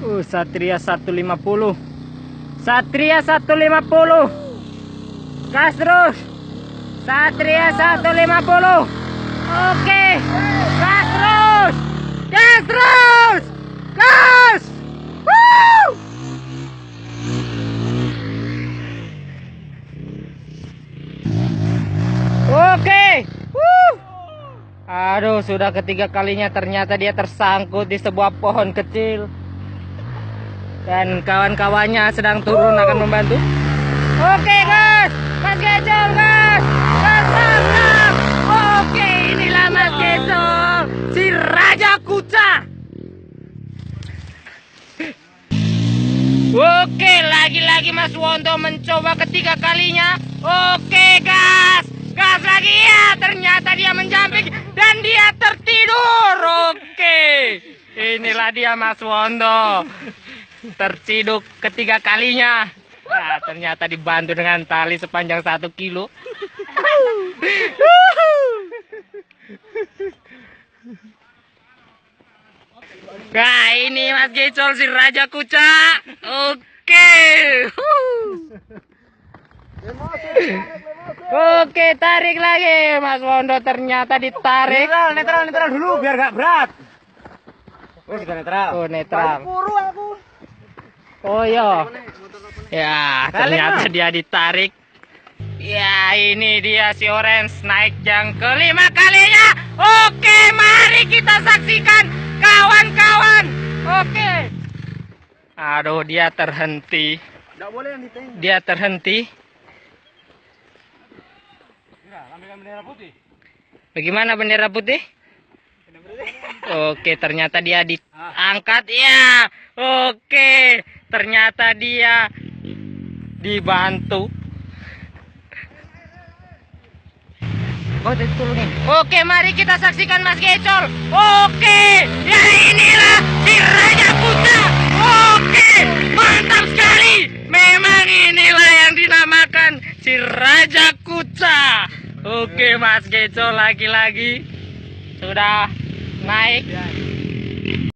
Satria 150. Satria 150. Gas terus. Satria 150. Oke. Gas terus. Gas terus. Gas. Woo! Oke. Aduh, sudah ketiga kalinya ternyata dia tersangkut di sebuah pohon kecil. Dan kawan-kawannya sedang turun akan membantu. Oke, gas. Mas Gecol, gas. Gas, gas. Oke, inilah Mas Gecol, si Raja Kuca. Oke, lagi-lagi Mas Wondo mencoba ketiga kalinya. Oke, gas. Gas lagi ya. Ternyata dia menjamping dan dia tertidur. Oke. Inilah dia Mas Wondo. Terciduk ketiga kalinya. Nah, ternyata dibantu dengan tali sepanjang 1 kilo. Nah, ini Mas Gecol si Raja Kuca. Oke. Oke, tarik lagi Mas Wondo, ternyata ditarik. Netral dulu biar gak berat. Oh, sudah netral. Oh, netral. Buru aku. Oh iya. Ya, ternyata dia ditarik. Ya, ini dia si Orange naik yang kelima kalinya. Oke, mari kita saksikan kawan-kawan. Oke. Aduh, dia terhenti. Enggak boleh yang ditengok. Dia terhenti. Ambilkan bendera putih. Bagaimana bendera putih? Oke, ternyata dia diangkat ya. Oke, ternyata dia dibantu. Oke, mari kita saksikan Mas Gecol. Oke, ya inilah si Raja Kuca. Oke, mantap sekali. Memang inilah yang dinamakan si Raja Kuca. Oke, Mas Gecol lagi-lagi sudah naik.